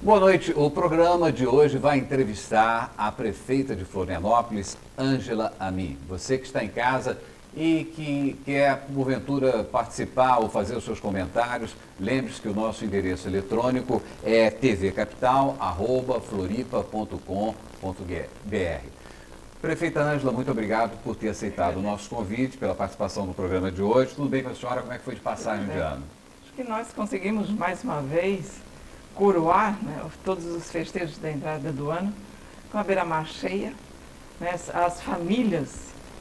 Boa noite. O programa de hoje vai entrevistar a prefeita de Florianópolis, Ângela Amin. Você que está em casa e que quer, porventura, participar ou fazer os seus comentários, lembre-se que o nosso endereço eletrônico é tvcapital@floripa.com.br. Prefeita Ângela, muito obrigado por ter aceitado o nosso convite, pela participação no programa de hoje. Tudo bem com a senhora? Como é que foi de passagem de ano? Acho que nós conseguimos, mais uma vez, coroar, né, todos os festejos da entrada do ano com a beira-mar cheia, né, as famílias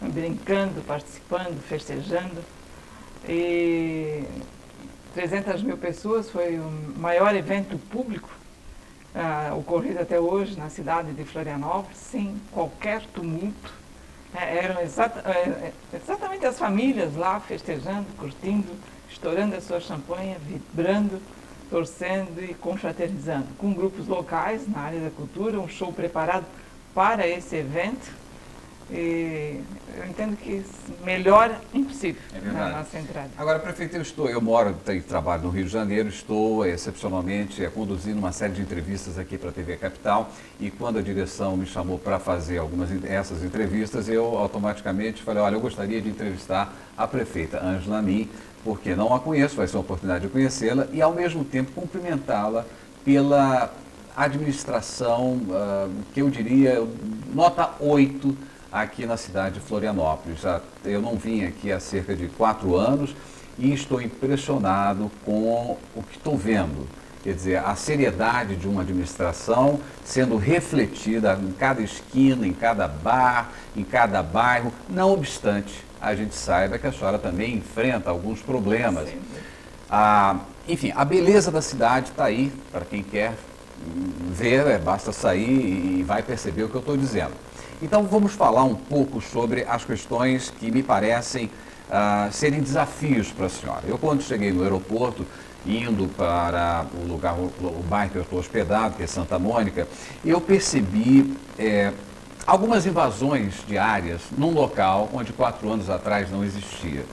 brincando, participando, festejando. E 300 mil pessoas foi o maior evento público ocorrido até hoje na cidade de Florianópolis, sem qualquer tumulto. Eram exatamente as famílias lá festejando, curtindo, estourando a sua champanhe, vibrando, torcendo e confraternizando, com grupos locais na área da cultura, um show preparado para esse evento. E eu entendo que melhor impossível na nossa entrada. Agora, prefeito, eu moro e trabalho no Rio de Janeiro, estou excepcionalmente conduzindo uma série de entrevistas aqui para a TV Capital, e quando a direção me chamou para fazer essas entrevistas, eu automaticamente falei, olha, eu gostaria de entrevistar a prefeita Ângela Amin, porque não a conheço, vai ser uma oportunidade de conhecê-la e, ao mesmo tempo, cumprimentá-la pela administração, que eu diria, nota 8 aqui na cidade de Florianópolis. Eu não vim aqui há cerca de 4 anos e estou impressionado com o que estou vendo. Quer dizer, a seriedade de uma administração sendo refletida em cada esquina, em cada bar, em cada bairro, não obstante a gente saiba que a senhora também enfrenta alguns problemas. Enfim, a beleza da cidade está aí, para quem quer ver, basta sair e vai perceber o que eu estou dizendo. Então vamos falar um pouco sobre as questões que me parecem serem desafios para a senhora. Eu, quando cheguei no aeroporto, indo para o bairro que eu estou hospedado, que é Santa Mônica, eu percebi algumas invasões de áreas num local onde 4 anos atrás não existia.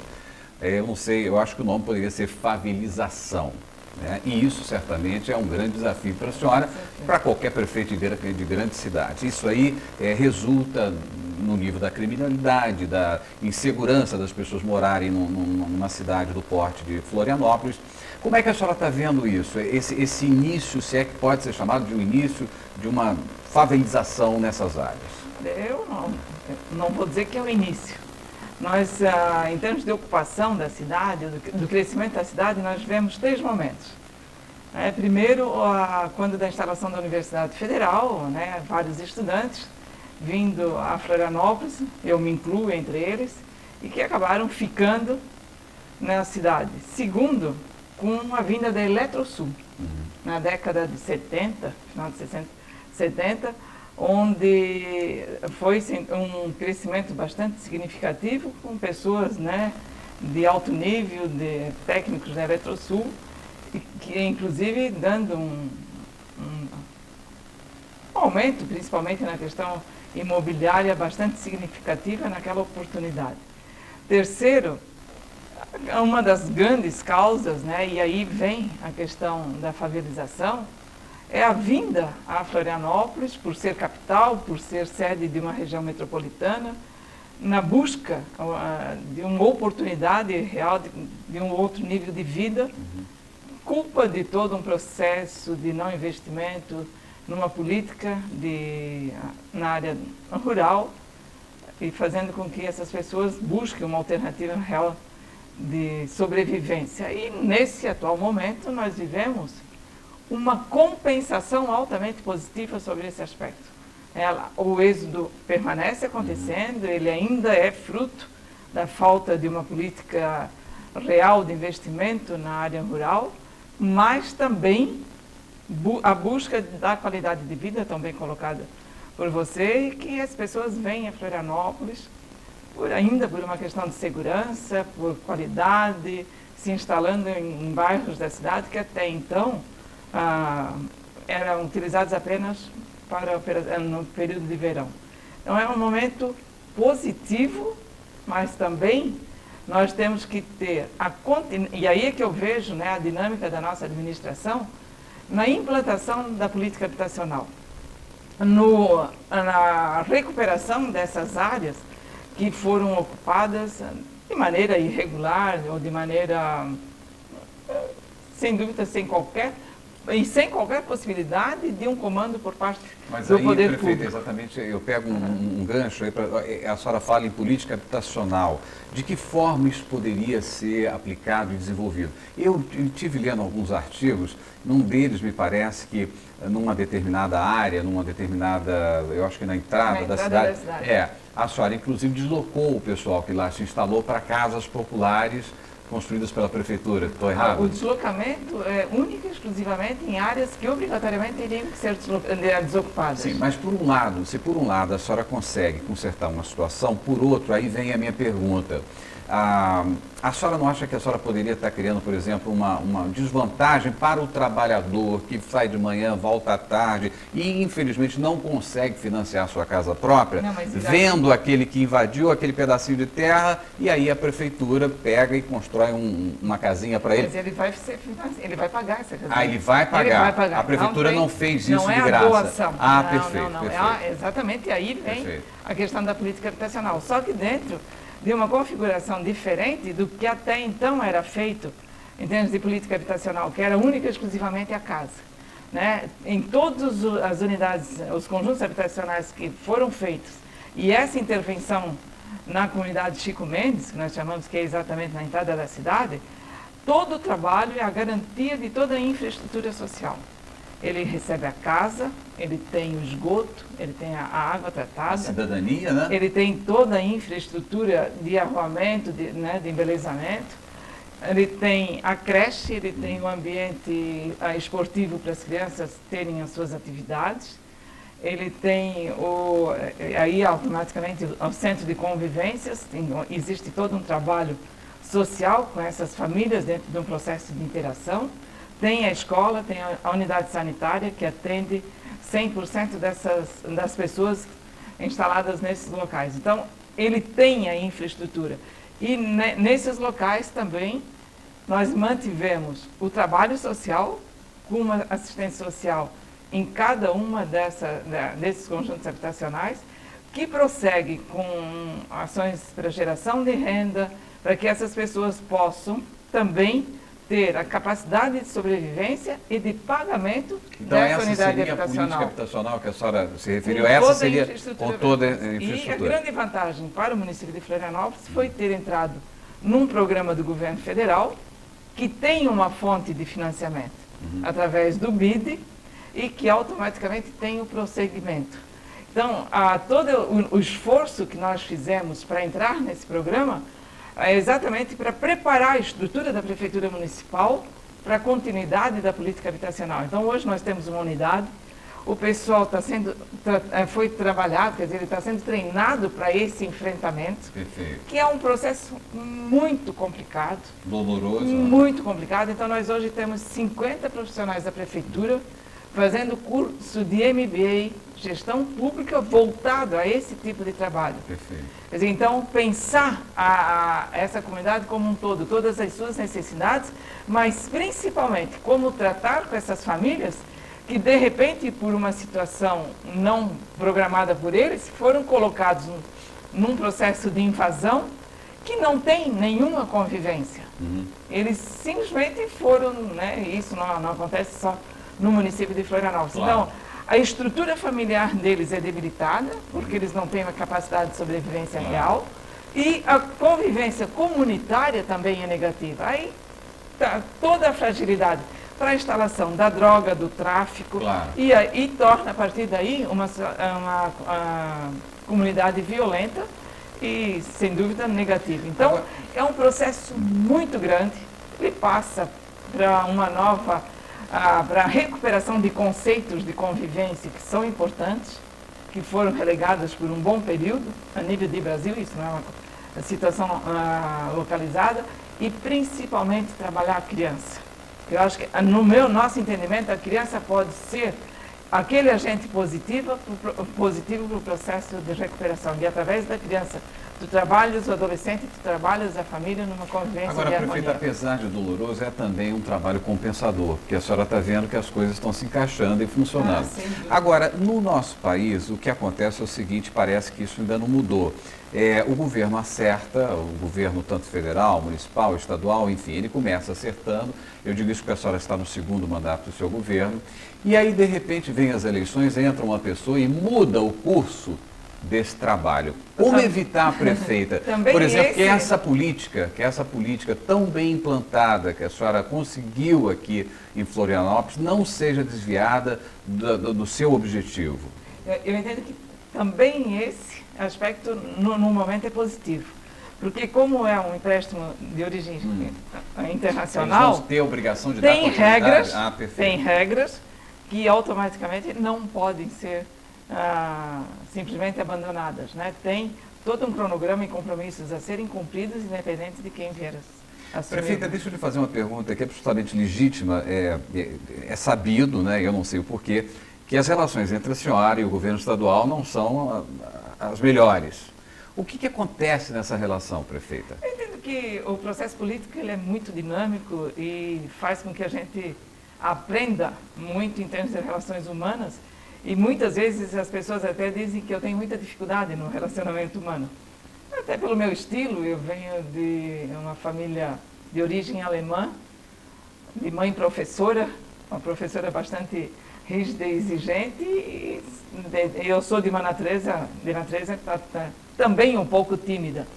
Eu não sei, eu acho que o nome poderia ser favelização. Né? E isso certamente é um grande desafio para a senhora, para qualquer prefeito de grande cidade. Isso aí resulta no nível da criminalidade, da insegurança das pessoas morarem numa cidade do porte de Florianópolis. Como é que a senhora está vendo isso? Esse início, se é que pode ser chamado de um início de uma favelização nessas áreas? Eu não vou dizer que é o início. Nós, em termos de ocupação da cidade, do crescimento da cidade, nós vemos 3 momentos. Primeiro, quando da instalação da Universidade Federal, né, vários estudantes vindo a Florianópolis, eu me incluo entre eles, e que acabaram ficando na cidade. Segundo, com a vinda da Eletrosul, na década de 70, final de 70, onde foi um crescimento bastante significativo, com pessoas, né, de alto nível, de técnicos da Eletrosul, e que inclusive dando um aumento, principalmente na questão imobiliária, bastante significativa naquela oportunidade. Terceiro, uma das grandes causas, né, e aí vem a questão da favelização, é a vinda a Florianópolis, por ser capital, por ser sede de uma região metropolitana, na busca de uma oportunidade real, de um outro nível de vida, culpa de todo um processo de não investimento numa política na área rural, e fazendo com que essas pessoas busquem uma alternativa real de sobrevivência. E nesse atual momento nós vivemos uma compensação altamente positiva sobre esse aspecto. O êxodo permanece acontecendo, ele ainda é fruto da falta de uma política real de investimento na área rural, mas também a busca da qualidade de vida, tão bem colocada por você, e que as pessoas vêm a Florianópolis ainda por uma questão de segurança, por qualidade, se instalando em bairros da cidade que até então eram utilizados apenas no período de verão. Então é um momento positivo, mas também nós temos que ter e aí é que eu vejo, né, a dinâmica da nossa administração, na implantação da política habitacional, na recuperação dessas áreas que foram ocupadas de maneira irregular ou de maneira, sem dúvida, sem qualquer possibilidade de um comando por parte do poder prefeito, público. Exatamente, eu pego um gancho aí, a senhora fala em política habitacional. De que forma isso poderia ser aplicado e desenvolvido? Eu estive lendo alguns artigos, num deles me parece que numa determinada área, eu acho que na entrada da cidade, a senhora inclusive deslocou o pessoal que lá se instalou para casas populares construídas pela prefeitura. Estou errado? O deslocamento é único e exclusivamente em áreas que obrigatoriamente teriam que ser desocupadas. Sim, mas se por um lado a senhora consegue consertar uma situação, por outro, aí vem a minha pergunta. A senhora não acha que a senhora poderia estar criando, por exemplo, uma desvantagem para o trabalhador que sai de manhã, volta à tarde e, infelizmente, não consegue financiar a sua casa própria, vendo aquele que invadiu aquele pedacinho de terra e aí a prefeitura pega e constrói uma casinha para ele? Mas ele vai pagar essa casinha. Ele vai pagar. Ele vai pagar. A prefeitura não fez isso de graça. Não é a doação. Perfeito. Não. Perfeito. Exatamente, aí vem a questão da política habitacional. Só que dentro de uma configuração diferente do que até então era feito em termos de política habitacional, que era única e exclusivamente a casa. Né? Em todas as unidades, os conjuntos habitacionais que foram feitos, e essa intervenção na comunidade Chico Mendes, que nós chamamos que é exatamente na entrada da cidade, todo o trabalho é a garantia de toda a infraestrutura social. Ele recebe a casa, ele tem o esgoto, ele tem a água tratada. A cidadania, né? Ele tem toda a infraestrutura de arruamento, de embelezamento. Ele tem a creche, ele tem o ambiente esportivo para as crianças terem as suas atividades. Ele tem aí automaticamente o centro de convivências, existe todo um trabalho social com essas famílias dentro de um processo de interação. Tem a escola, tem a unidade sanitária que atende 100% das pessoas instaladas nesses locais. Então, ele tem a infraestrutura. E nesses locais também nós mantivemos o trabalho social com uma assistência social em cada uma desses conjuntos habitacionais, que prossegue com ações para geração de renda, para que essas pessoas possam também ter a capacidade de sobrevivência e de pagamento dessa unidade habitacional. Então, essa seria a política habitacional que a senhora se referiu. Essa seria com toda a infraestrutura. E a grande vantagem para o município de Florianópolis foi ter entrado num programa do governo federal que tem uma fonte de financiamento através do BID e que automaticamente tem o prosseguimento. Então, todo o esforço que nós fizemos para entrar nesse programa é exatamente para preparar a estrutura da Prefeitura Municipal para a continuidade da política habitacional. Então, hoje nós temos uma unidade, o pessoal foi trabalhado, quer dizer, ele está sendo treinado para esse enfrentamento, que é um processo muito complicado. Doloroso. Muito complicado. Então, nós hoje temos 50 profissionais da Prefeitura fazendo curso de MBA, gestão pública, voltado a esse tipo de trabalho. Perfeito. Quer dizer, então, pensar essa comunidade como um todo, todas as suas necessidades, mas principalmente como tratar com essas famílias que, de repente, por uma situação não programada por eles, foram colocados num processo de invasão que não tem nenhuma convivência. Eles simplesmente foram, isso não acontece só no município de Florianópolis. Claro. Então, a estrutura familiar deles é debilitada, porque eles não têm uma capacidade de sobrevivência real, e a convivência comunitária também é negativa. Aí tá toda a fragilidade para a instalação da droga, do tráfico, e torna, a partir daí, uma comunidade violenta e, sem dúvida, negativa. Então, é um processo muito grande, ele passa para uma nova... para a recuperação de conceitos de convivência que são importantes, que foram relegados por um bom período a nível de Brasil, isso não é uma situação localizada, e principalmente trabalhar a criança. Eu acho que, no nosso entendimento, a criança pode ser aquele agente positivo para o processo de recuperação. E através da criança Tu trabalhas o adolescente, tu trabalhas a família numa convivência Agora, de prefeita, harmonia. apesar de doloroso, é também um trabalho compensador, porque a senhora está vendo que as coisas estão se encaixando e funcionando. Sem dúvida. Agora, no nosso país, o que acontece é o seguinte, parece que isso ainda não mudou. O governo acerta, o governo tanto federal, municipal, estadual, enfim, ele começa acertando. Eu digo isso porque a senhora está no segundo mandato do seu governo. E aí, de repente, vem as eleições, entra uma pessoa e muda o curso desse trabalho. Como evitar, prefeita, Também por exemplo, que esse- essa política tão bem implantada que a senhora conseguiu aqui em Florianópolis não seja desviada do seu objetivo? Eu entendo que também esse aspecto, no momento, é positivo. Porque como é um empréstimo de origem Eles internacional, vão ter a obrigação de dar tem continuidade? regras, Perfeito. tem regras que automaticamente não podem ser simplesmente abandonadas, né? Tem todo um cronograma e compromissos a serem cumpridos, independente de quem vier a assumir. Prefeita, deixa eu lhe fazer uma pergunta que é absolutamente legítima, é sabido, né, eu não sei o porquê, que as relações entre a senhora e o governo estadual não são as melhores. O que acontece nessa relação, prefeita? Eu entendo que o processo político ele é muito dinâmico e faz com que a gente aprenda muito em termos de relações humanas e muitas vezes as pessoas até dizem que eu tenho muita dificuldade no relacionamento humano. Até pelo meu estilo, eu venho de uma família de origem alemã, de mãe professora, uma professora bastante rígida e exigente, e eu sou de natureza também um pouco tímida.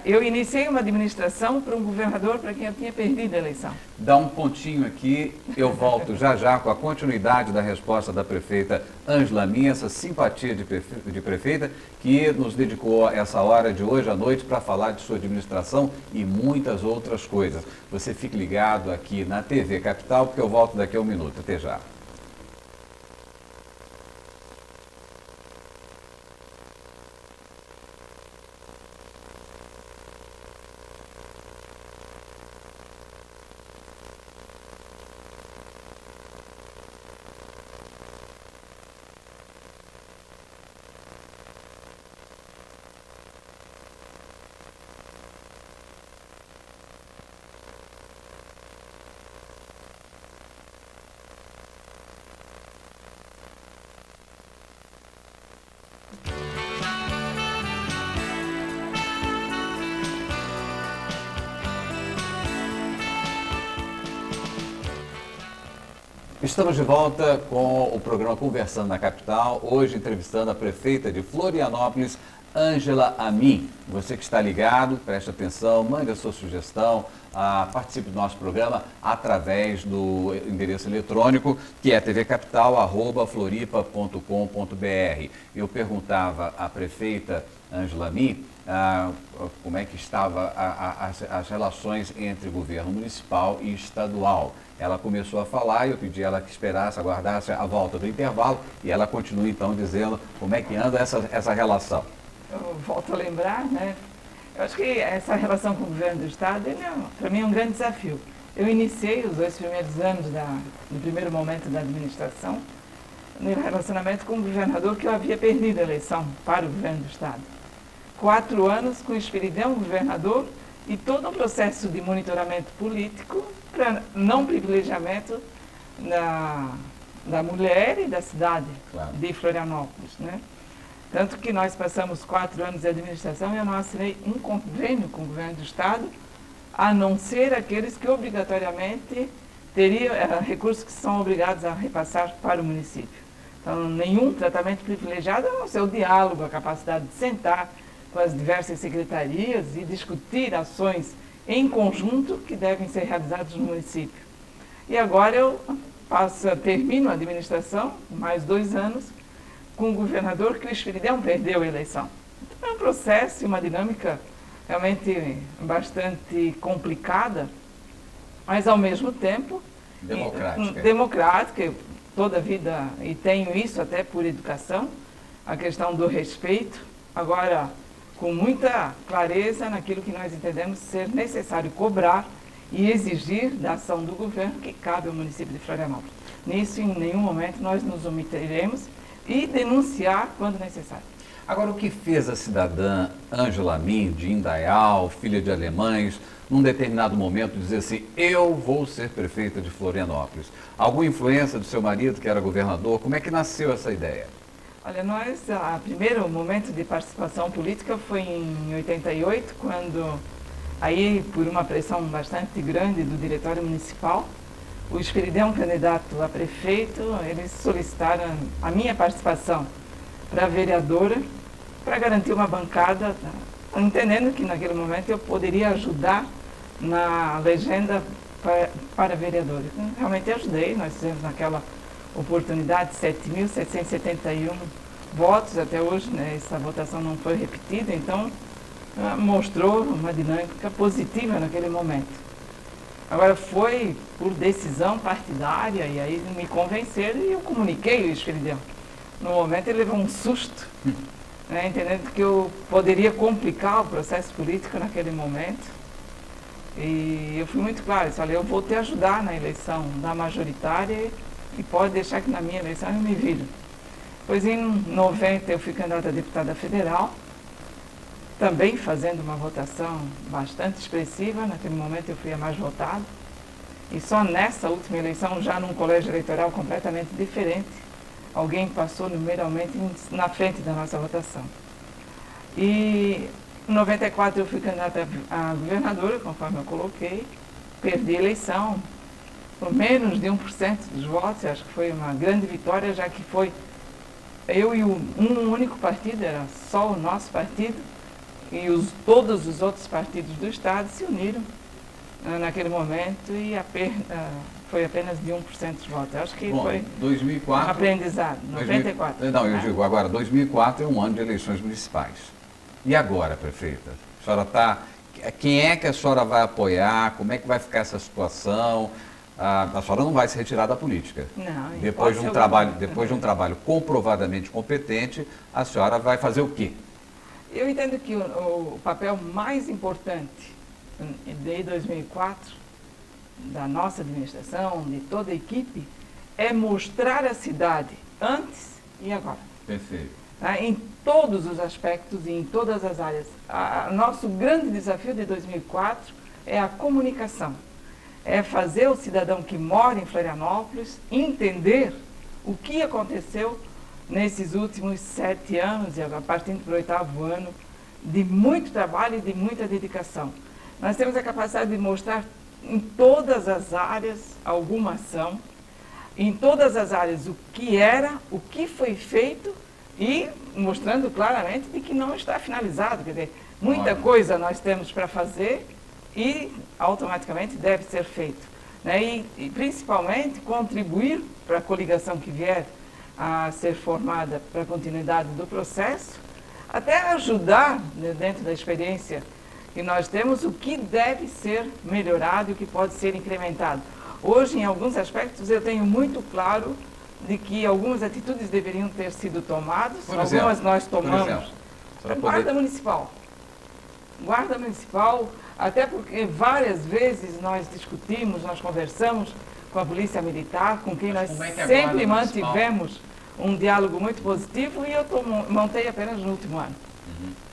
Eu iniciei uma administração para um governador para quem eu tinha perdido a eleição. Dá um pontinho aqui, eu volto já já com a continuidade da resposta da prefeita Ângela Amin, essa simpatia de prefeita que nos dedicou essa hora de hoje à noite para falar de sua administração e muitas outras coisas. Você fique ligado aqui na TV Capital, porque eu volto daqui a um minuto. Até já. Estamos de volta com o programa Conversando na Capital, hoje entrevistando a prefeita de Florianópolis, Ângela Amin. Você que está ligado, preste atenção, mande a sua sugestão, participe do nosso programa através do endereço eletrônico, que é tvcapital@floripa.com.br. Eu perguntava à prefeita Ângela Amin como é que estavam as relações entre governo municipal e estadual. Ela começou a falar e eu pedi a ela que esperasse, aguardasse a volta do intervalo e ela continua então dizendo como é que anda essa relação. Eu volto a lembrar, né? Eu acho que essa relação com o governo do Estado, para mim, é um grande desafio. Eu iniciei os 2 primeiros anos do primeiro momento da administração no relacionamento com o governador que eu havia perdido a eleição para o governo do Estado. 4 anos com o Espiridão, governador, e todo um processo de monitoramento político para não privilegiamento da mulher e da cidade de Florianópolis, né? Tanto que nós passamos 4 anos de administração e eu não assinei um convênio com o governo do Estado, a não ser aqueles que obrigatoriamente teriam recursos que são obrigados a repassar para o município. Então, nenhum tratamento privilegiado, a não ser o diálogo, a capacidade de sentar com as diversas secretarias e discutir ações em conjunto que devem ser realizadas no município. E agora eu termino a administração, mais 2 anos, com o governador que o Espiridão perdeu a eleição. Então é um processo e uma dinâmica realmente bastante complicada, mas ao mesmo tempo democrática. Eu toda a vida, e tenho isso até por educação, a questão do respeito, agora com muita clareza naquilo que nós entendemos ser necessário cobrar e exigir da ação do governo que cabe ao município de Florianópolis. Nisso, em nenhum momento, nós nos omitiremos e denunciar quando necessário. Agora, o que fez a cidadã Ângela Min, de Indaial, filha de alemães, num determinado momento dizer assim, eu vou ser prefeita de Florianópolis? Alguma influência do seu marido, que era governador? Como é que nasceu essa ideia? Olha, o primeiro momento de participação política foi em 88, quando, aí, por uma pressão bastante grande do diretório municipal, o Esperidião, candidato a prefeito, eles solicitaram a minha participação para vereadora, para garantir uma bancada, entendendo que naquele momento eu poderia ajudar na legenda para vereadora. Realmente ajudei, nós fizemos naquela oportunidade 7.771 votos, até hoje, né, essa votação não foi repetida, então mostrou uma dinâmica positiva naquele momento. Agora foi por decisão partidária e aí me convenceram e eu comuniquei o Esperidião. No momento ele levou um susto, né, entendendo que eu poderia complicar o processo político naquele momento. E eu fui muito claro, disse, olha, eu vou te ajudar na eleição da majoritária e pode deixar que na minha eleição eu me viro. Pois em 90 eu fui candidata a deputada federal, também fazendo uma votação bastante expressiva, naquele momento eu fui a mais votada. E só nessa última eleição, já num colégio eleitoral completamente diferente, alguém passou numeralmente na frente da nossa votação. E em 94 eu fui candidata a governadora, conforme eu coloquei, perdi a eleição por menos de 1% dos votos, acho que foi uma grande vitória, já que foi eu e um único partido, era só o nosso partido, e todos os outros partidos do Estado se uniram naquele momento e foi apenas de 1% dos votos. Eu acho que foi 2004, um aprendizado, 94. Não, eu digo agora, 2004 é um ano de eleições municipais. E agora, prefeita? A senhora está... Quem é que a senhora vai apoiar? Como é que vai ficar essa situação? A senhora não vai se retirar da política. Não, depois de um trabalho comprovadamente competente, a senhora vai fazer o quê? Eu entendo que o papel mais importante de 2004, da nossa administração, de toda a equipe, é mostrar a cidade antes e agora. Perfeito. Em todos os aspectos e em todas as áreas. Nosso grande desafio de 2004 é a comunicação. É fazer o cidadão que mora em Florianópolis entender o que aconteceu nesses últimos 7 anos, e agora partindo para o 8º ano, de muito trabalho e de muita dedicação. Nós temos a capacidade de mostrar em todas as áreas alguma ação, em todas as áreas o que era, o que foi feito e mostrando claramente de que não está finalizado. Quer dizer, muita coisa nós temos para fazer e automaticamente deve ser feito. Né? E principalmente contribuir para a coligação que vier a ser formada para a continuidade do processo, até ajudar, né, dentro da experiência que nós temos, o que deve ser melhorado e o que pode ser incrementado. Hoje, em alguns aspectos, eu tenho muito claro de que algumas atitudes deveriam ter sido tomadas, algumas nós tomamos. Guarda municipal. Guarda municipal, até porque várias vezes nós discutimos, nós conversamos com a Polícia Militar, com quem nós sempre mantivemos um diálogo muito positivo, e eu montei apenas no último ano.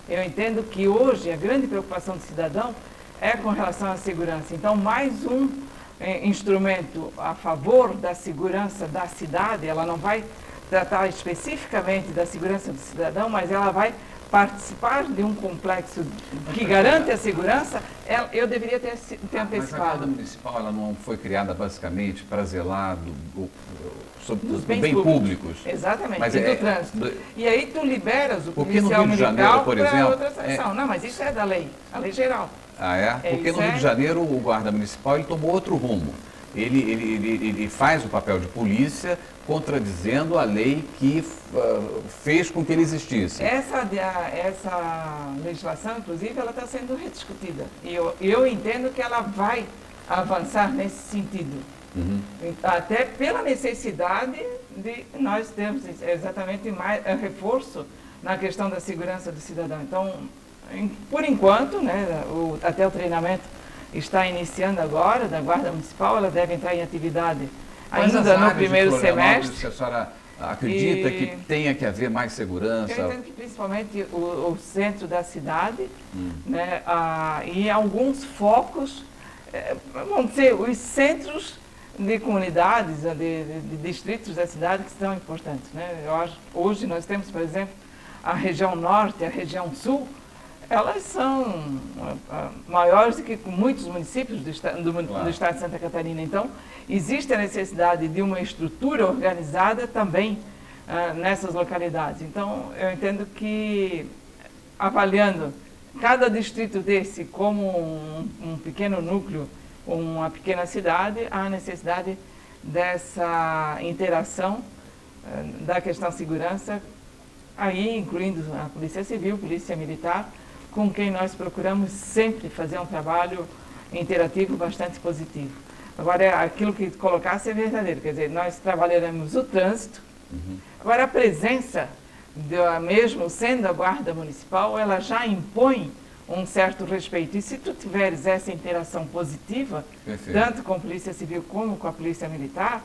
Eu entendo que hoje a grande preocupação do cidadão é com relação à segurança. Então, mais um instrumento a favor da segurança da cidade. Ela não vai tratar especificamente da segurança do cidadão, mas ela vai participar de um complexo que garante a segurança. Eu deveria ter antecipado. Mas a Guarda Municipal, ela não foi criada basicamente para zelar sobre os bens públicos. Exatamente, mas e do trânsito. E aí tu liberas o policial militar para outra sanção. Não, mas isso é da lei, a lei geral. Ah, é? Porque no Rio de Janeiro o guarda municipal ele tomou outro rumo. Ele faz o papel de polícia contradizendo a lei que fez com que ele existisse. Essa legislação, inclusive, ela está sendo rediscutida. E eu entendo que ela vai avançar nesse sentido. Até pela necessidade de nós termos exatamente mais reforço na questão da segurança do cidadão. Então, por enquanto, né, até o treinamento está iniciando agora, da Guarda Municipal, ela deve entrar em atividade ainda no primeiro semestre. Que a senhora acredita que tenha que haver mais segurança? Eu entendo que principalmente o centro da cidade, né, e alguns focos, vamos dizer, os centros de comunidades, de distritos da cidade que são importantes, né? Eu acho, hoje nós temos, por exemplo, a região norte, a região sul, elas são maiores do que muitos municípios do estado de Santa Catarina. Então, existe a necessidade de uma estrutura organizada também nessas localidades. Então, eu entendo que, avaliando cada distrito desse como um pequeno núcleo, uma pequena cidade, há a necessidade dessa interação da questão segurança, aí incluindo a Polícia Civil, Polícia Militar, com quem nós procuramos sempre fazer um trabalho interativo bastante positivo. Agora, aquilo que colocasse é verdadeiro, quer dizer, nós trabalharemos o trânsito. Agora, a presença, mesmo sendo a Guarda Municipal, ela já impõe um certo respeito. E se tu tiveres essa interação positiva, tanto com a Polícia Civil como com a Polícia Militar,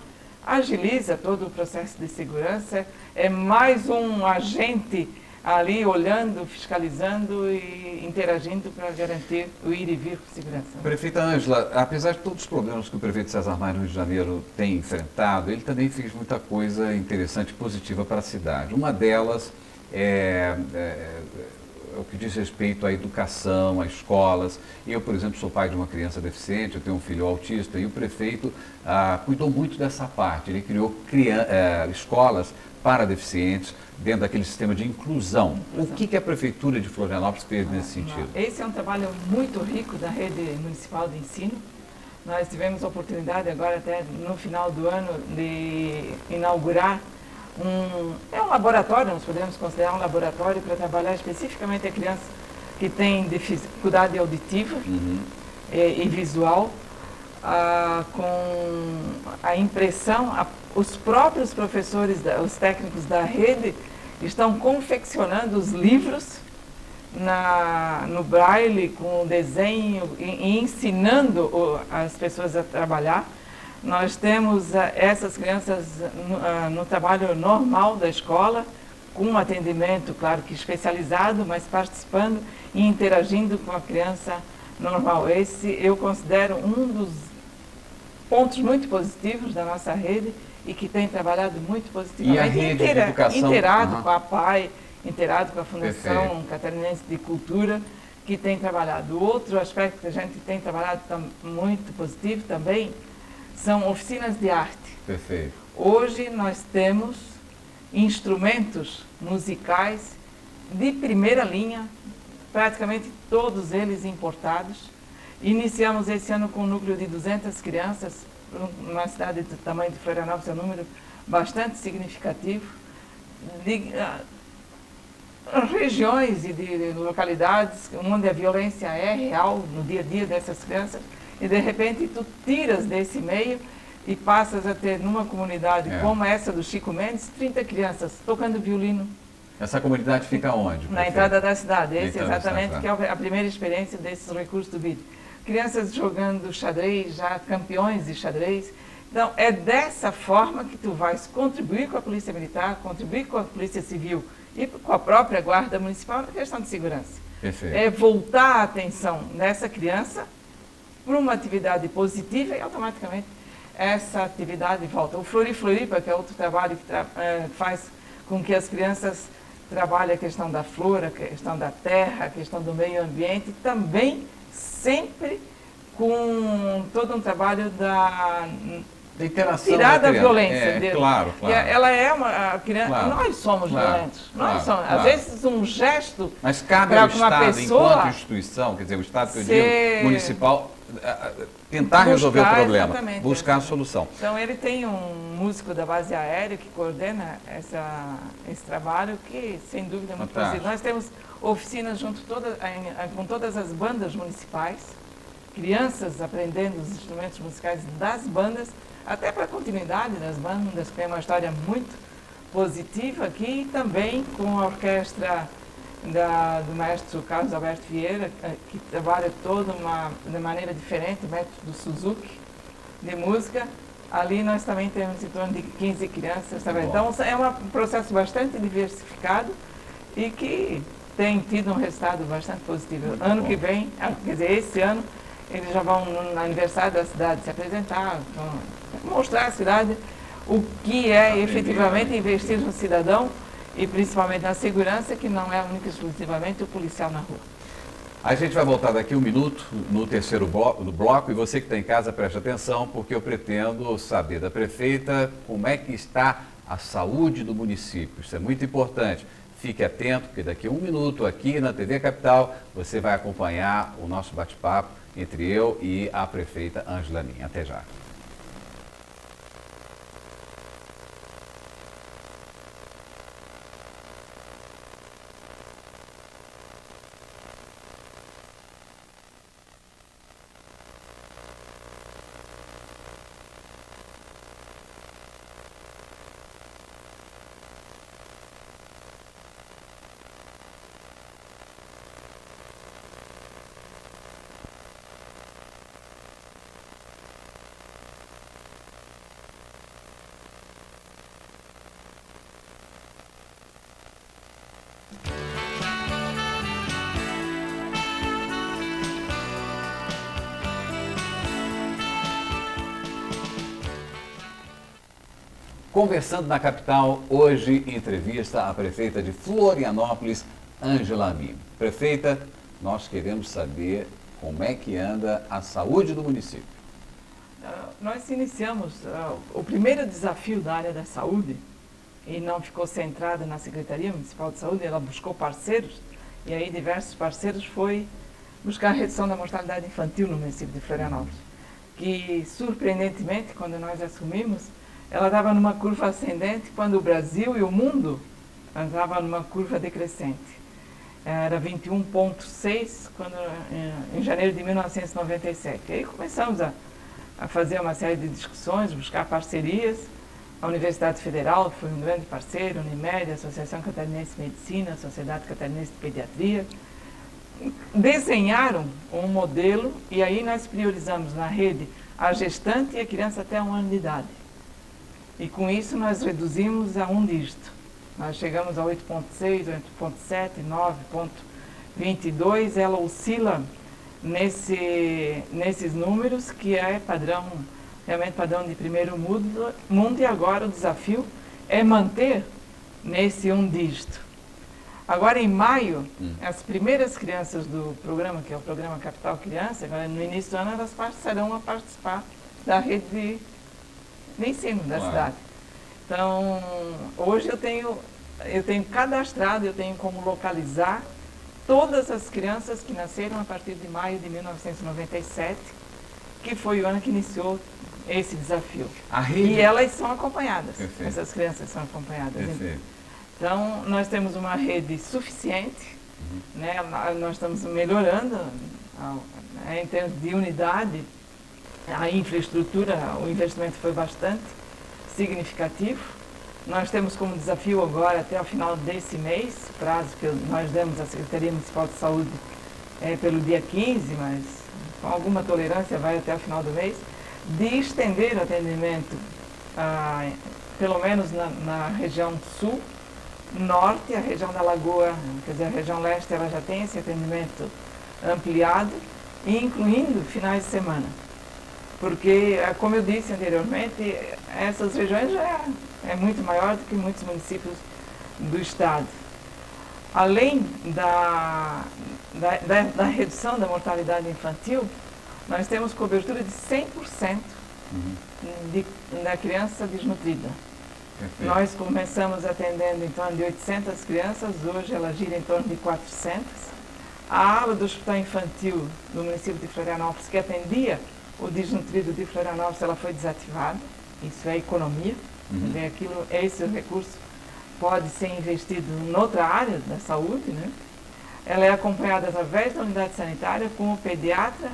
agiliza todo o processo de segurança, é mais um agente ali olhando, fiscalizando e interagindo para garantir o ir e vir com segurança. Prefeita Ângela, apesar de todos os problemas que o prefeito César Maia no Rio de Janeiro tem enfrentado, ele também fez muita coisa interessante e positiva para a cidade. Uma delas é o que diz respeito à educação, às escolas. Eu, por exemplo, sou pai de uma criança deficiente, eu tenho um filho autista, e o prefeito cuidou muito dessa parte. Ele criou escolas para deficientes dentro daquele sistema de inclusão. O que a Prefeitura de Florianópolis fez nesse sentido? Esse é um trabalho muito rico da rede municipal de ensino. Nós tivemos a oportunidade agora, até no final do ano, de inaugurar um laboratório, nós podemos considerar um laboratório para trabalhar especificamente a criança que tem dificuldade auditiva e visual, com a impressão, os próprios professores, os técnicos da rede estão confeccionando os livros no braille, com desenho e ensinando as pessoas a trabalhar. Nós temos essas crianças no trabalho normal da escola, com um atendimento, claro que especializado, mas participando e interagindo com a criança normal. Esse eu considero um dos pontos muito positivos da nossa rede e que tem trabalhado muito positivamente. E a rede de educação? Inteirado com a PAI, inteirado com a Fundação Catarinense de Cultura, que tem trabalhado. Outro aspecto que a gente tem trabalhado muito positivo também são oficinas de arte. Perfeito. Hoje nós temos instrumentos musicais de primeira linha, praticamente todos eles importados. Iniciamos esse ano com um núcleo de 200 crianças, numa cidade do tamanho de Florianópolis, é um número bastante significativo, de regiões e de localidades onde a violência é real no dia a dia dessas crianças, e de repente tu tiras desse meio e passas a ter numa comunidade como essa do Chico Mendes, 30 crianças tocando violino. Essa comunidade fica onde? Na entrada da cidade. Esse exatamente que é a primeira experiência desses recursos do BID. Crianças jogando xadrez, já campeões de xadrez. Então, é dessa forma que tu vais contribuir com a Polícia Militar, contribuir com a Polícia Civil e com a própria Guarda Municipal na questão de segurança. Perfeito. É voltar a atenção nessa criança para uma atividade positiva e automaticamente essa atividade volta. O Floripa, que é outro trabalho que faz com que as crianças trabalhem a questão da flora, a questão da terra, a questão do meio ambiente, também sempre com todo um trabalho da interação tirar da violência. Claro. E ela é uma criança. Claro, nós somos violentos. Nós somos. Às vezes um gesto. Mas cabe ao Estado, pessoa, enquanto instituição, quer dizer, o Estado que eu digo, municipal, tentar resolver o problema, buscar a solução. Então ele tem um músico da base aérea que coordena esse trabalho, que sem dúvida é muito positivo. Nós temos oficinas com todas as bandas municipais, crianças aprendendo os instrumentos musicais das bandas, até para a continuidade das bandas, que é uma história muito positiva aqui, e também com a orquestra do maestro Carlos Alberto Vieira, que trabalha de maneira diferente, o método Suzuki de música, Ali nós também temos em torno de 15 crianças também. Bom. Então é um processo bastante diversificado e que tem tido um resultado bastante positivo. Ano que vem, quer dizer, esse ano, eles já vão no aniversário da cidade se apresentar, mostrar à cidade o que é efetivamente investir no cidadão e principalmente na segurança, que não é única e exclusivamente o policial na rua. A gente vai voltar daqui um minuto no terceiro bloco e você que está em casa preste atenção, porque eu pretendo saber da prefeita como é que está a saúde do município. Isso é muito importante. Fique atento, porque daqui a um minuto aqui na TV Capital você vai acompanhar o nosso bate-papo entre eu e a prefeita Ângela Lin. Até já. Conversando na capital, hoje entrevista a prefeita de Florianópolis, Ângela Lin. Prefeita, nós queremos saber como é que anda a saúde do município. Nós iniciamos o primeiro desafio da área da saúde e não ficou centrada na Secretaria Municipal de Saúde, ela buscou parceiros e aí diversos parceiros foi buscar a redução da mortalidade infantil no município de Florianópolis, que surpreendentemente, quando nós assumimos, ela estava numa curva ascendente quando o Brasil e o mundo estavam numa curva decrescente. Era 21,6 em janeiro de 1997. E aí começamos a fazer uma série de discussões, buscar parcerias. A Universidade Federal foi um grande parceiro, a Unimed, a Associação Catarinense de Medicina, a Sociedade Catarinense de Pediatria. Desenharam um modelo e aí nós priorizamos na rede a gestante e a criança até 1 ano de idade. E com isso nós reduzimos a 1 dígito. Nós chegamos a 8,6, 8,7, 9,22. Ela oscila nesses números, que é padrão, realmente padrão de primeiro mundo. E agora o desafio é manter nesse 1 dígito. Agora em maio, as primeiras crianças do programa, que é o programa Capital Criança, agora no início do ano elas passarão a participar da rede de ensino da cidade. Então, hoje eu tenho cadastrado, eu tenho como localizar todas as crianças que nasceram a partir de maio de 1997, que foi o ano que iniciou esse desafio. E elas são acompanhadas. Perfeito. Essas crianças são acompanhadas. Perfeito. Então, nós temos uma rede suficiente, né? Nós estamos melhorando em termos de unidade. A infraestrutura, o investimento foi bastante significativo. Nós temos como desafio agora, até o final desse mês, prazo que nós demos à Secretaria Municipal de Saúde pelo dia 15, mas com alguma tolerância vai até o final do mês, de estender o atendimento, pelo menos na região sul, norte, a região da Lagoa, quer dizer, a região leste, ela já tem esse atendimento ampliado, incluindo finais de semana. Porque, como eu disse anteriormente, essas regiões já é muito maior do que muitos municípios do estado. Além da redução da mortalidade infantil, nós temos cobertura de 100% da criança desnutrida. Perfeito. Nós começamos atendendo em torno de 800 crianças, hoje ela gira em torno de 400. A ala do Hospital Infantil do município de Florianópolis, que atendia o desnutrido de Florianópolis, ela foi desativada. Isso é economia. Esse recurso pode ser investido em outra área da saúde, né? Ela é acompanhada através da unidade sanitária com o pediatra,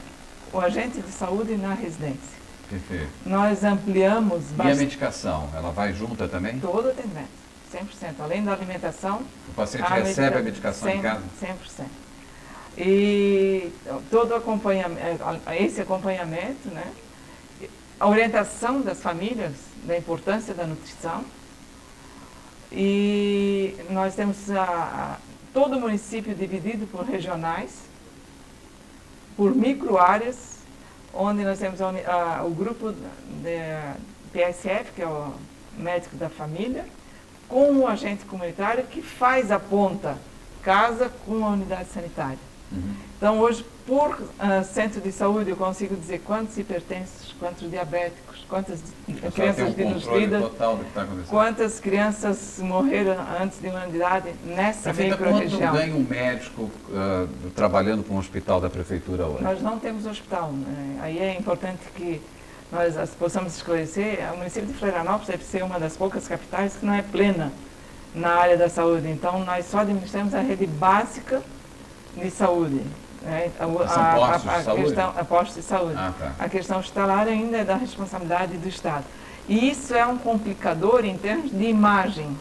o agente de saúde na residência. Perfeito. Nós ampliamos bastante. E a medicação, ela vai junta também? Todo o atendimento, 100%. Além da alimentação... O paciente recebe a medicação em casa? 100%. E todo esse acompanhamento, né, a orientação das famílias, da importância da nutrição. E nós temos todo o município dividido por regionais, por microáreas, onde nós temos o grupo de PSF, que é o médico da família, com o agente comunitário que faz a ponta casa com a unidade sanitária. Então, hoje, por centro de saúde, eu consigo dizer quantos hipertensos, quantos diabéticos, quantas crianças desnutridas, quantas crianças morreram antes de uma unidade nessa micro-região. Quanto ganha um médico trabalhando para um hospital da prefeitura hoje? Nós não temos hospital, né? Aí é importante que nós possamos esclarecer. O município de Florianópolis deve ser uma das poucas capitais que não é plena na área da saúde. Então, nós só administramos a rede básica de saúde. Né? Postos de saúde. A questão hospitalar ainda é da responsabilidade do Estado. E isso é um complicador em termos de imagem,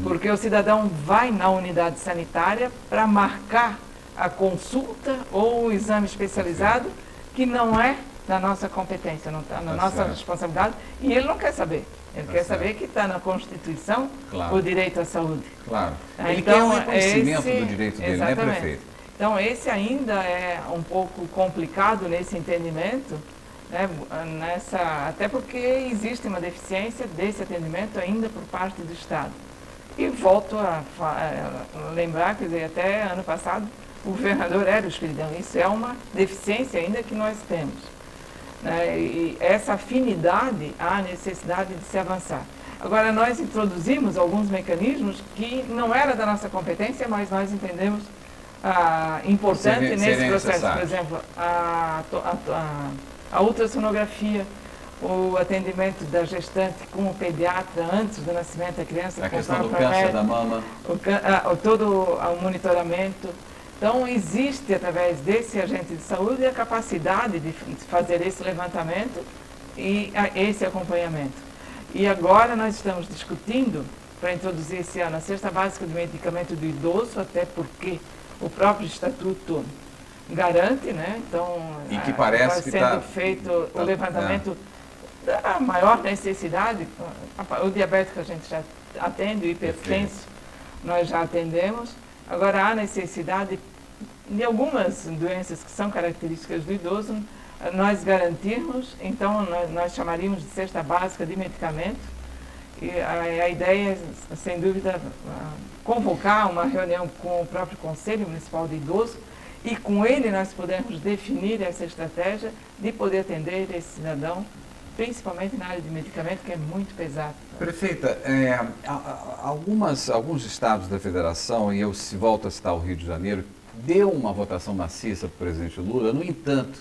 porque o cidadão vai na unidade sanitária para marcar a consulta ou o exame especializado que não é da nossa competência, não está na nossa responsabilidade, e ele não quer saber. Ele quer saber que está na Constituição o direito à saúde. Claro. Ele então, quer o reconhecimento do direito dele, né, prefeito? Então, esse ainda é um pouco complicado nesse entendimento, né, até porque existe uma deficiência desse atendimento ainda por parte do Estado. E volto a lembrar, quer dizer, até ano passado, o governador era o Espíridão. Isso é uma deficiência ainda que nós temos. E essa afinidade, há necessidade de se avançar. Agora, nós introduzimos alguns mecanismos que não era da nossa competência, mas nós entendemos importante nesse processo. Por exemplo, a ultrassonografia, o atendimento da gestante com o pediatra antes do nascimento da criança. A questão do câncer da mama. Todo o monitoramento. Então, existe, através desse agente de saúde, a capacidade de fazer esse levantamento e esse acompanhamento. E agora nós estamos discutindo, para introduzir esse ano, a cesta básica de medicamento do idoso, até porque o próprio estatuto garante, né? Então, e que parece que sendo feito o levantamento da maior necessidade. O diabético a gente já atende, o hipertenso nós já atendemos. Agora, há necessidade de algumas doenças que são características do idoso, nós garantirmos, então nós chamaríamos de cesta básica de medicamento. E a ideia é, sem dúvida, convocar uma reunião com o próprio Conselho Municipal de Idoso e com ele nós podemos definir essa estratégia de poder atender esse cidadão, principalmente na área de medicamento, que é muito pesado. Prefeita, alguns estados da federação, e eu volto a citar o Rio de Janeiro, deu uma votação maciça para o presidente Lula, no entanto,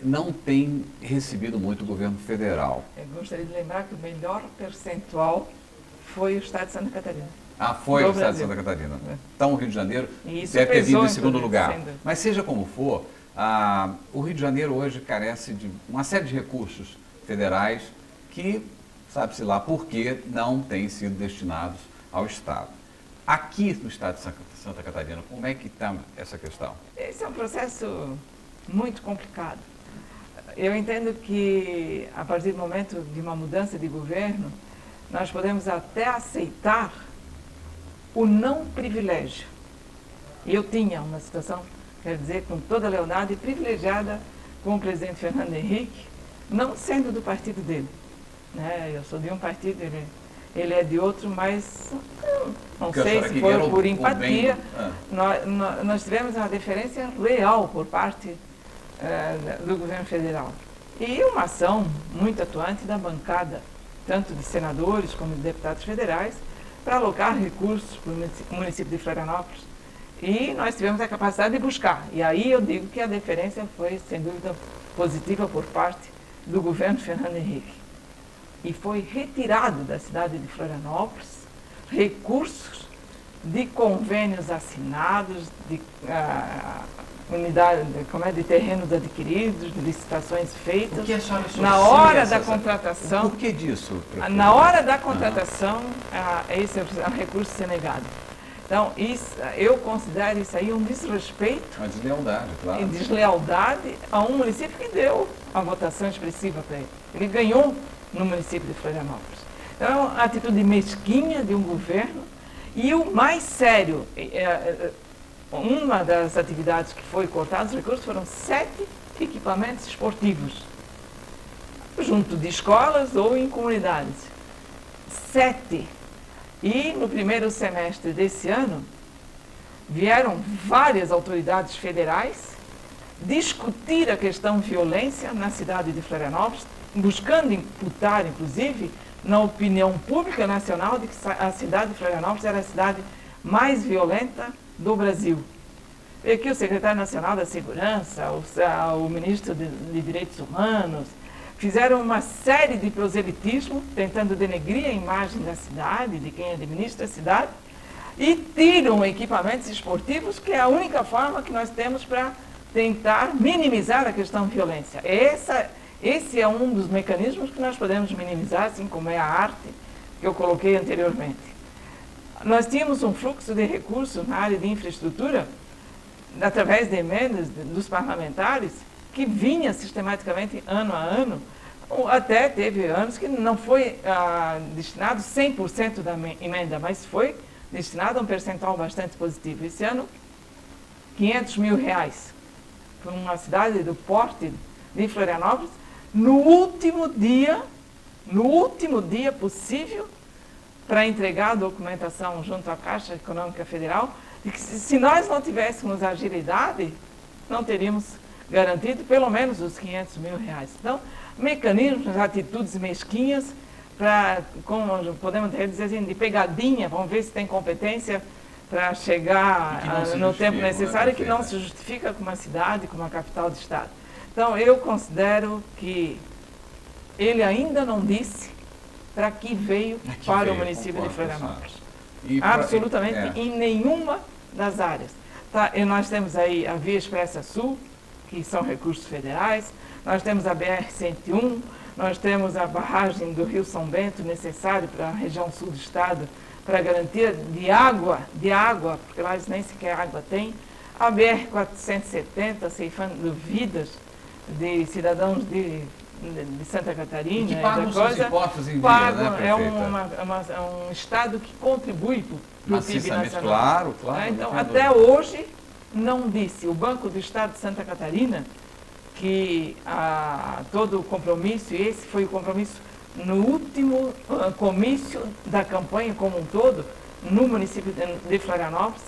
não tem recebido muito o governo federal. Eu gostaria de lembrar que o melhor percentual foi o estado de Santa Catarina. Foi o estado de Santa Catarina. Então o Rio de Janeiro deve ter vindo em segundo lugar. Mas seja como for, o Rio de Janeiro hoje carece de uma série de recursos federais que, sabe-se lá por que, não têm sido destinados ao Estado. Aqui no estado de Santa Catarina, como é que está essa questão? Esse é um processo muito complicado. Eu entendo que, a partir do momento de uma mudança de governo, nós podemos até aceitar o não privilégio. E eu tinha uma situação, quero dizer, com toda a lealdade, privilegiada com o presidente Fernando Henrique, não sendo do partido dele. Né? Eu sou de um partido, ele é de outro, mas não sei se foi por empatia. Nós tivemos uma deferência real por parte do governo federal. E uma ação muito atuante da bancada, tanto de senadores como de deputados federais, para alocar recursos para o município de Florianópolis. E nós tivemos a capacidade de buscar. E aí eu digo que a deferência foi, sem dúvida, positiva por parte do governo Fernando Henrique. E foi retirado da cidade de Florianópolis recursos de convênios assinados, de de terrenos adquiridos, de licitações feitas. Na hora da contratação. Por que disso, prefeito? Na hora da contratação, esse recurso ser negado. Então, eu considero isso aí um desrespeito. Uma deslealdade, claro. E deslealdade a um município que deu uma votação expressiva para ele. Ele ganhou no município de Florianópolis. Então, é uma atitude mesquinha de um governo. E o mais sério, uma das atividades que foi cortada os recursos foram 7 equipamentos esportivos, junto de escolas ou em comunidades. 7. E no primeiro semestre desse ano, vieram várias autoridades federais discutir a questão violência na cidade de Florianópolis, buscando imputar, inclusive, na opinião pública nacional, de que a cidade de Florianópolis era a cidade mais violenta do Brasil. Veio aqui o secretário nacional da Segurança, o ministro de Direitos Humanos, fizeram uma série de proselitismo, tentando denegrir a imagem da cidade, de quem administra a cidade, e tiram equipamentos esportivos, que é a única forma que nós temos para tentar minimizar a questão de violência. Esse é um dos mecanismos que nós podemos minimizar, assim como é a arte que eu coloquei anteriormente. Nós tínhamos um fluxo de recursos na área de infraestrutura, através de emendas dos parlamentares, que vinha sistematicamente ano a ano. Até teve anos que não foi destinado 100% da emenda, mas foi destinado a um percentual bastante positivo. Esse ano, R$500 mil para uma cidade do porte de Florianópolis, no último dia possível para entregar a documentação junto à Caixa Econômica Federal, e que se nós não tivéssemos agilidade, não teríamos garantido pelo menos os R$500 mil. Então, mecanismos, atitudes mesquinhas, como podemos dizer assim, de pegadinha, vamos ver se tem competência para chegar no tempo necessário, e que não se justifica com uma cidade, com uma capital de estado. Então, eu considero que ele ainda não disse para que veio para o município de Florianópolis. Absolutamente em nenhuma das áreas. Tá, e nós temos aí a Via Expressa Sul, que são recursos federais, nós temos a BR-101, nós temos a barragem do Rio São Bento, necessário para a região sul do estado, para garantia de água, porque lá nem sequer água tem, a BR-470, ceifando vidas de cidadãos de Santa Catarina. E que pagam seus impostos em dia, né, prefeita? É um estado que contribui para o PIB nacional. Claro. Então, até hoje, não disse o Banco do Estado de Santa Catarina que todo o compromisso, e esse foi o compromisso no último comício da campanha como um todo, no município de Florianópolis,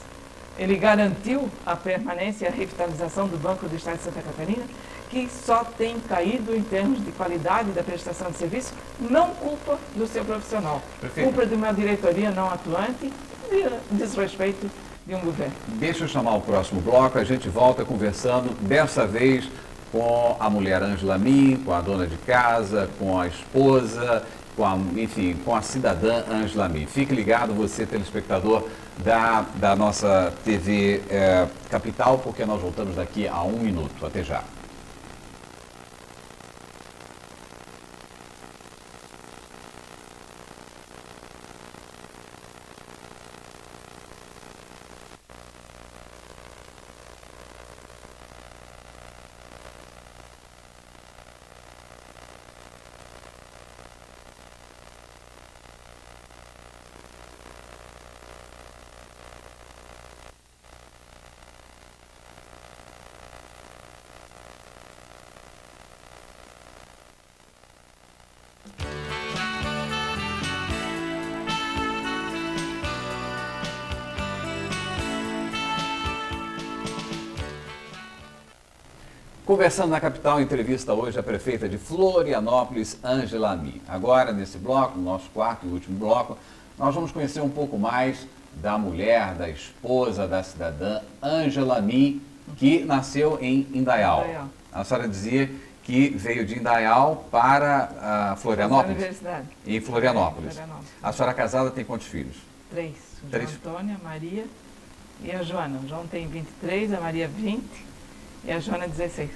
ele garantiu a permanência e a revitalização do Banco do Estado de Santa Catarina, que só tem caído em termos de qualidade da prestação de serviço, não culpa do seu profissional, culpa de uma diretoria não atuante e desrespeito de um governo. Deixa eu chamar o próximo bloco, a gente volta conversando, dessa vez com a mulher Ângela Min, com a dona de casa, com a esposa, com a cidadã Ângela Min. Fique ligado, você, telespectador da nossa TV Capital, porque nós voltamos daqui a 1 minuto. Até já. Conversando na Capital, entrevista hoje a prefeita de Florianópolis, Ângela Min. Agora, nesse bloco, nosso quarto e último bloco, nós vamos conhecer um pouco mais da mulher, da esposa, da cidadã Ângela Min, que nasceu em Indaial. A senhora dizia que veio de Indaial para Florianópolis? Universidade. Em Florianópolis. A senhora casada tem quantos filhos? 3. O João Antônio, a Maria e a Joana. O João tem 23, a Maria 20. E a Joana 16.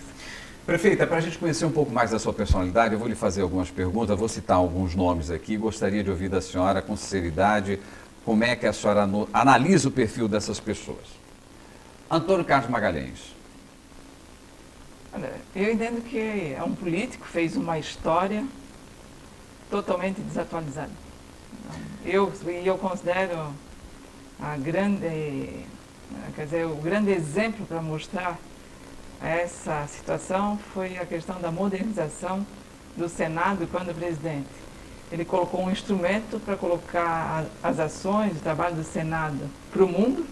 Prefeita, para a gente conhecer um pouco mais da sua personalidade, eu vou lhe fazer algumas perguntas, vou citar alguns nomes aqui, gostaria de ouvir da senhora com sinceridade Como é que a senhora analisa o perfil dessas pessoas? Antônio Carlos Magalhães. Olha, eu entendo que é um político, fez uma história totalmente desatualizada. Eu considero o grande exemplo para mostrar essa situação foi a questão da modernização do Senado quando presidente. Ele colocou um instrumento para colocar as ações, o trabalho do Senado para o mundo,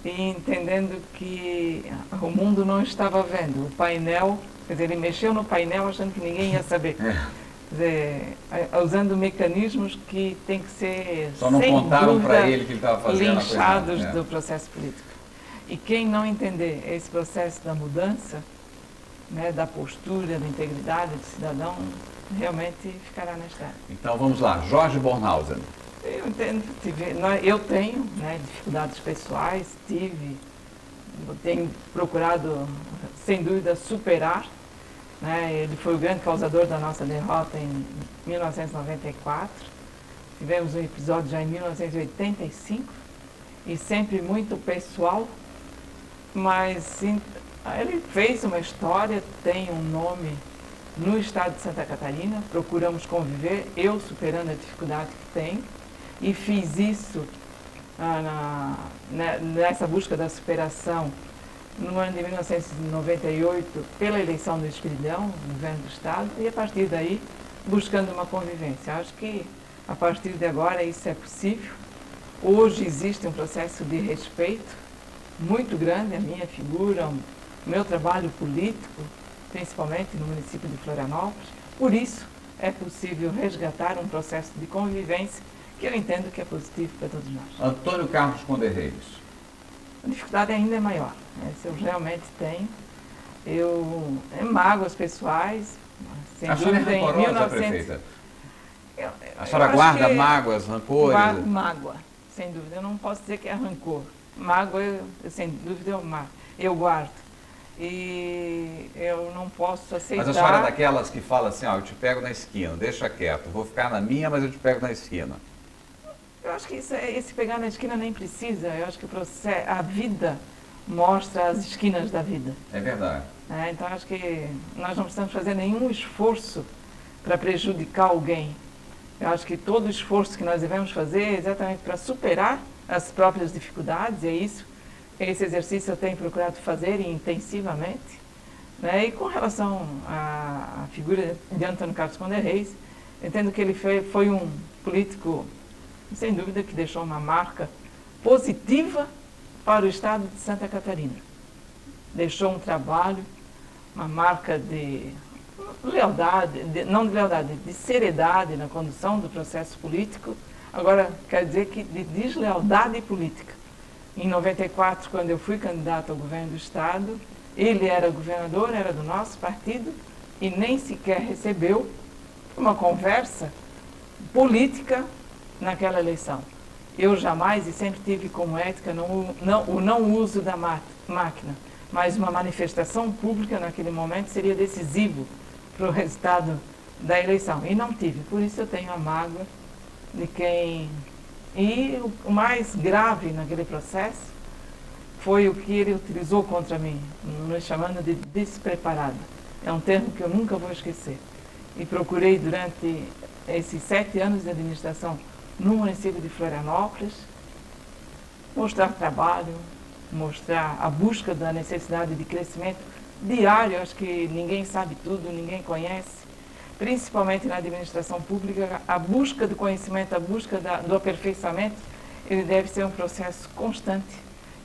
e entendendo que o mundo não estava vendo. O painel, quer dizer, ele mexeu no painel achando que ninguém ia saber. Quer dizer, usando mecanismos que tem que ser, só não contaram para ele que ele estava fazendo linchados do processo político. E quem não entender esse processo da mudança, né, da postura, da integridade do cidadão, realmente ficará na estrada. Então vamos lá, Jorge Bornhausen. Eu entendo, eu tenho, né, dificuldades pessoais, tenho procurado, sem dúvida, superar. Né, ele foi o grande causador da nossa derrota em 1994. Tivemos um episódio já em 1985, e sempre muito pessoal, mas sim, ele fez uma história, tem um nome no estado de Santa Catarina, procuramos conviver, eu superando a dificuldade que tenho, e fiz isso nessa busca da superação no ano de 1998 pela eleição do Espírito no governo do estado, e a partir daí buscando uma convivência. Acho que a partir de agora isso é possível. Hoje existe um processo de respeito muito grande à minha figura, ao meu trabalho político, principalmente no município de Florianópolis. Por isso é possível resgatar um processo de convivência que eu entendo que é positivo para todos nós. Antônio Carlos Conde Reis. A dificuldade ainda é maior, né? Se eu realmente tenho. Mágoas pessoais, sem a dúvida, senhora é rancorosa, 1900... prefeita? A senhora guarda mágoas, rancores? Mágoa, sem dúvida. Eu não posso dizer que é rancor. Mágoa, sem dúvida, eu guardo. E eu não posso aceitar... Mas a senhora é daquelas que fala assim, eu te pego na esquina, deixa quieto, vou ficar na minha, mas eu te pego na esquina. Eu acho que esse pegar na esquina nem precisa. Eu acho que a vida mostra as esquinas da vida. É verdade. Então acho que nós não precisamos fazer nenhum esforço para prejudicar alguém. Eu acho que todo o esforço que nós devemos fazer é exatamente para superar as próprias dificuldades, e é isso. Esse exercício eu tenho procurado fazer intensivamente. Né? E com relação à figura de Antônio Carlos Conde Reis, entendo que ele foi um político, sem dúvida, que deixou uma marca positiva para o estado de Santa Catarina. Deixou um trabalho, uma marca de lealdade, de seriedade na condução do processo político. Agora, quer dizer que de deslealdade política. Em 94, quando eu fui candidato ao governo do estado, ele era governador, era do nosso partido, e nem sequer recebeu uma conversa política naquela eleição. Eu jamais, e sempre tive como ética, o não uso da máquina, mas uma manifestação pública naquele momento seria decisivo para o resultado da eleição. E não tive, por isso eu tenho a mágoa de quem... E o mais grave naquele processo foi o que ele utilizou contra mim, nos chamando de despreparado. É um termo que eu nunca vou esquecer. E procurei, durante esses 7 anos de administração no município de Florianópolis, mostrar trabalho, mostrar a busca da necessidade de crescimento diário. Acho que ninguém sabe tudo, ninguém conhece. Principalmente na administração pública, a busca do conhecimento, a busca do aperfeiçoamento, ele deve ser um processo constante.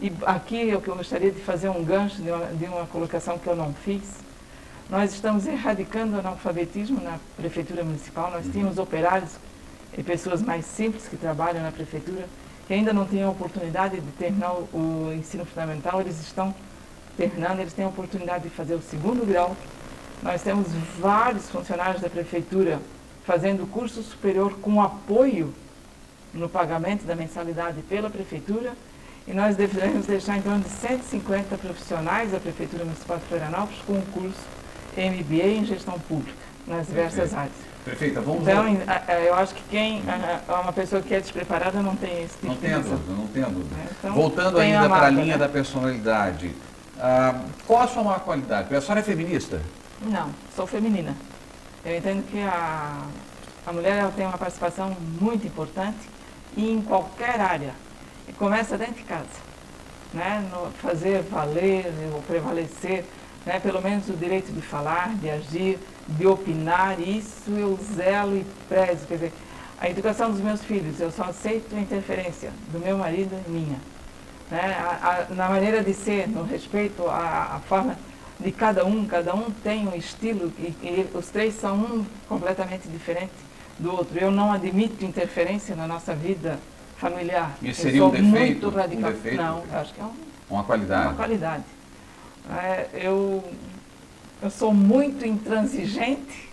E aqui eu gostaria de fazer um gancho de uma colocação que eu não fiz. Nós estamos erradicando o analfabetismo na Prefeitura Municipal. Nós tínhamos operários e pessoas mais simples que trabalham na Prefeitura, que ainda não têm a oportunidade de terminar o ensino fundamental. Eles estão terminando, eles têm a oportunidade de fazer o 2º grau. Nós temos vários funcionários da Prefeitura fazendo curso superior com apoio no pagamento da mensalidade pela Prefeitura, e nós devemos deixar em torno de 150 profissionais da Prefeitura Municipal de Florianópolis com o curso MBA em Gestão Pública, nas diversas áreas. Prefeita, vamos... Então, eu acho que uma pessoa que é despreparada não tem esse tipo Não de tenho visão. dúvida, não tenho dúvida. Então, Voltando tem ainda a para a marca, linha né? da personalidade, qual a sua maior qualidade? A senhora é feminista? Não, sou feminina. Eu entendo que a mulher ela tem uma participação muito importante em qualquer área. E começa dentro de casa, né? No fazer valer ou prevalecer, né? Pelo menos o direito de falar, de agir, de opinar. Isso eu zelo e prezo. Quer dizer, a educação dos meus filhos, eu só aceito a interferência do meu marido e minha. Né? Na maneira de ser, no respeito à forma de cada um tem um estilo e os três são um completamente diferente do outro. Eu não admito interferência na nossa vida familiar. Isso seria um defeito? Muito radical. Um defeito? Não, eu acho que é Uma qualidade? uma qualidade. Eu sou muito intransigente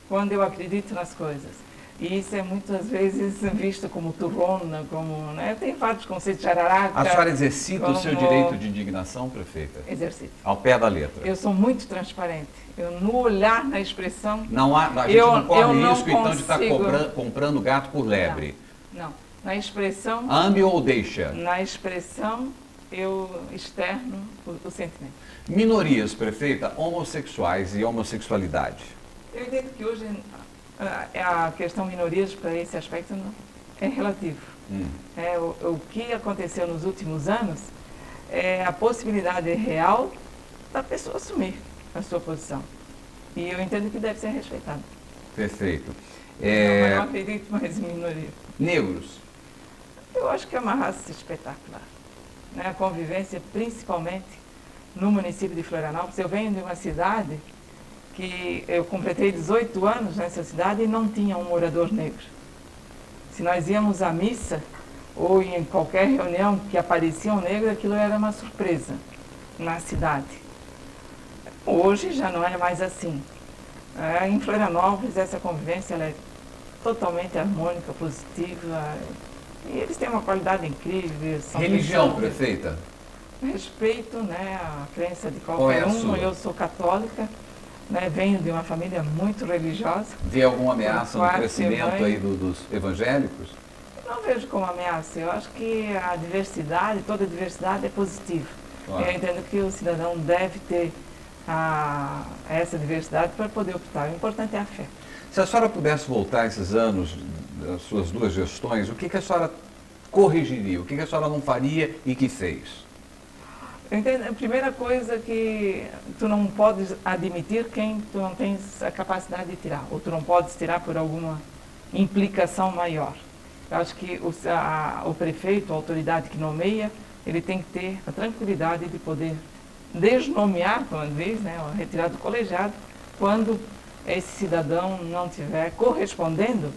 quando eu acredito nas coisas. E isso é muitas vezes visto como turrona, como... Né? Tem vários conceitos de jararaca. A senhora exercita o seu como- direito de indignação, prefeita? Exercício. Ao pé da letra? Eu sou muito transparente. Eu, no olhar, na expressão... Não há, a gente Eu- não corre eu não risco, então, de estar consigo- comprando gato por lebre. Não. Na expressão... Ame ou deixa? Na expressão, eu externo o sentimento. Minorias, prefeita, homossexuais e homossexualidade. Eu entendo que hoje a questão minorias para esse aspecto é relativo. O que aconteceu nos últimos anos é a possibilidade real da pessoa assumir a sua posição. E eu entendo que deve ser respeitado. Perfeito. Eu não acredito mais em minoria. Negros. Eu acho que é uma raça espetacular. Né? A convivência, principalmente no município de Florianópolis. Eu venho de uma cidade que eu completei 18 anos nessa cidade e não tinha um morador negro. Se nós íamos à missa ou em qualquer reunião que aparecia um negro, aquilo era uma surpresa na cidade. Hoje já não é mais assim. Em Florianópolis essa convivência ela é totalmente harmônica, positiva, e eles têm uma qualidade incrível. Religião, prefeita. Respeito, né, a crença de Qual é qualquer a um. sua? Eu sou católica, né, venho de uma família muito religiosa. Vê alguma ameaça no Quarto crescimento mãe. aí dos evangélicos? Eu não vejo como ameaça. Eu acho que a diversidade, toda diversidade é positiva. Claro. Eu entendo que o cidadão deve ter essa diversidade para poder optar. O importante é a fé. Se a senhora pudesse voltar esses anos das suas duas gestões, o que a senhora corrigiria? O que a senhora não faria e que fez? Eu entendo, a primeira coisa que tu não podes admitir quem tu não tens a capacidade de tirar, ou tu não podes tirar por alguma implicação maior. Eu acho que o prefeito, a autoridade que nomeia, ele tem que ter a tranquilidade de poder desnomear, como diz, né, retirar do colegiado, quando esse cidadão não estiver correspondendo,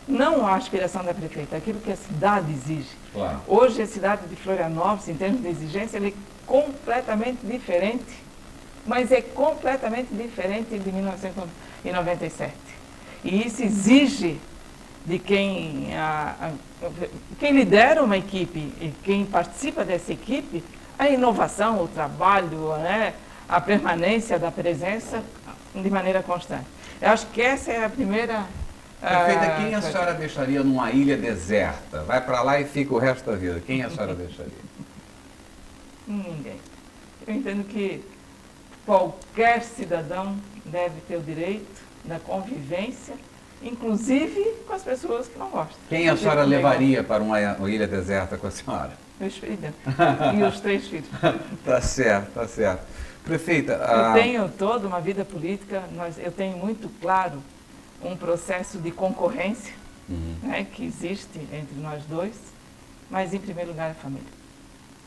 não à aspiração da prefeita, aquilo que a cidade exige. Claro. Hoje a cidade de Florianópolis, em termos de exigência, ela é completamente diferente, mas é completamente diferente de 1997. E isso exige de quem lidera uma equipe e quem participa dessa equipe, a inovação, o trabalho, né, a permanência da presença de maneira constante. Eu acho que essa é a primeira... Prefeita, quem a senhora deixaria numa ilha deserta? Vai para lá e fica o resto da vida. Quem a senhora deixaria? Ninguém. Eu entendo que qualquer cidadão deve ter o direito da convivência, inclusive com as pessoas que não gostam. Quem a senhora levaria para uma ilha deserta com a senhora? Meus filhos. E os 3 filhos. Tá certo, tá certo. Prefeita, Eu tenho toda uma vida política, eu tenho muito claro um processo de concorrência, né, que existe entre nós dois, mas em primeiro lugar a família.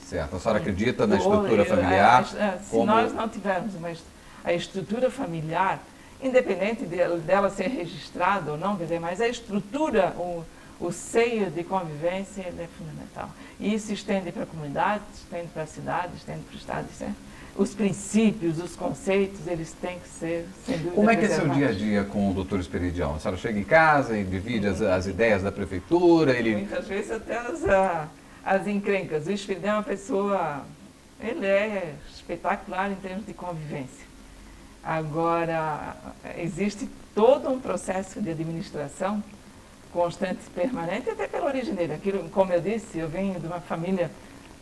certo. A senhora acredita na estrutura familiar? Se nós não tivermos a estrutura familiar, independente dela ser registrada ou não, quer dizer, mas a estrutura, o seio de convivência ele é fundamental. E isso estende para a comunidade, estende para a cidade, estende para o Estado, certo? Os princípios, os conceitos, eles têm que ser, sem dúvida, Como é que é seu preservados. dia a dia com o doutor Esperidião? A senhora chega em casa e divide as ideias da prefeitura? Muitas vezes até as encrencas. O Esperidião é uma pessoa, ele é espetacular em termos de convivência. Agora, existe todo um processo de administração constante e permanente, até pela origem dele. Aquilo, como eu disse, eu venho de uma família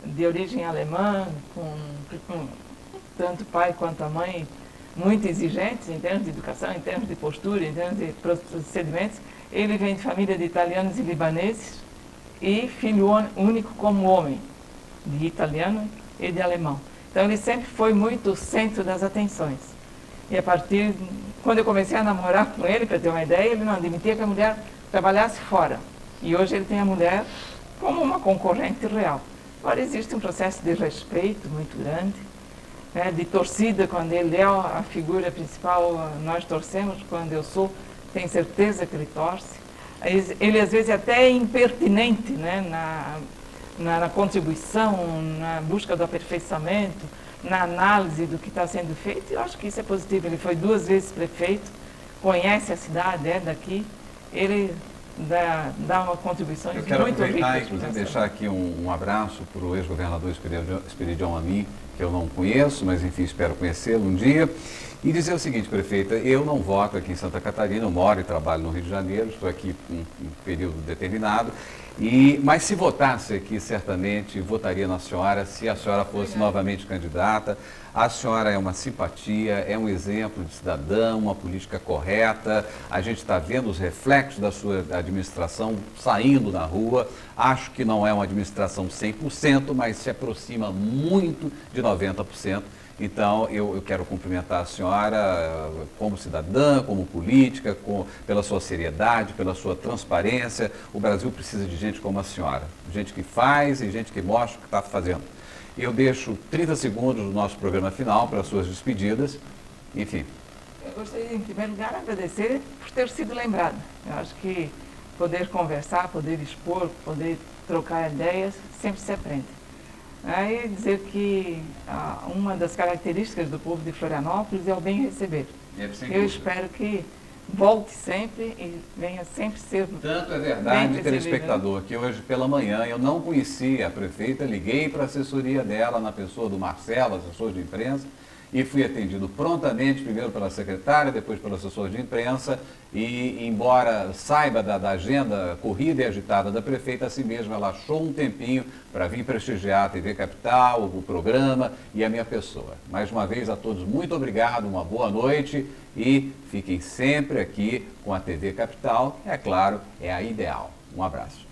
de origem alemã, com tanto o pai quanto a mãe muito exigentes em termos de educação, em termos de postura, em termos de procedimentos. Ele vem de família de italianos e libaneses e filho único como homem, de italiano e de alemão. Então ele sempre foi muito o centro das atenções. E a partir, quando eu comecei a namorar com ele, para ter uma ideia, ele não admitia que a mulher trabalhasse fora. E hoje ele tem a mulher como uma concorrente real. Agora existe um processo de respeito muito grande, né, de torcida, quando ele é a figura principal, nós torcemos, quando eu sou, tenho certeza que ele torce. Ele às vezes até é impertinente, né, na contribuição, na busca do aperfeiçoamento, na análise do que está sendo feito. Eu acho que isso é positivo. Ele foi 2 vezes prefeito, conhece a cidade, é daqui. Ele dá uma contribuição muito rica. Eu quero aproveitar, inclusive, deixar aqui um abraço para o ex-governador Esperidião Amin, que eu não conheço, mas enfim, espero conhecê-lo um dia. E dizer o seguinte, prefeita, eu não voto aqui em Santa Catarina, eu moro e trabalho no Rio de Janeiro, estou aqui por um período determinado, mas se votasse aqui, certamente votaria na senhora, se a senhora fosse novamente candidata. A senhora é uma simpatia, é um exemplo de cidadã, uma política correta. A gente está vendo os reflexos da sua administração saindo na rua. Acho que não é uma administração 100%, mas se aproxima muito de 90%. Então, eu quero cumprimentar a senhora como cidadã, como política, pela sua seriedade, pela sua transparência. O Brasil precisa de gente como a senhora, gente que faz e gente que mostra o que está fazendo. Eu deixo 30 segundos do nosso programa final para as suas despedidas. Enfim. Eu gostaria, em primeiro lugar, de agradecer por ter sido lembrado. Eu acho que poder conversar, poder expor, poder trocar ideias, sempre se aprende. E dizer que uma das características do povo de Florianópolis é o bem receber. Eu espero que volte sempre e venha sempre ser. Tanto é verdade, telespectador, que hoje pela manhã eu não conhecia a prefeita, liguei para a assessoria dela, na pessoa do Marcelo, assessor de imprensa, e fui atendido prontamente, primeiro pela secretária, depois pelo assessor de imprensa, e embora saiba da agenda corrida e agitada da prefeita, assim mesmo ela achou um tempinho para vir prestigiar a TV Capital, o programa e a minha pessoa. Mais uma vez a todos, muito obrigado, uma boa noite e fiquem sempre aqui com a TV Capital, é claro, é a ideal. Um abraço.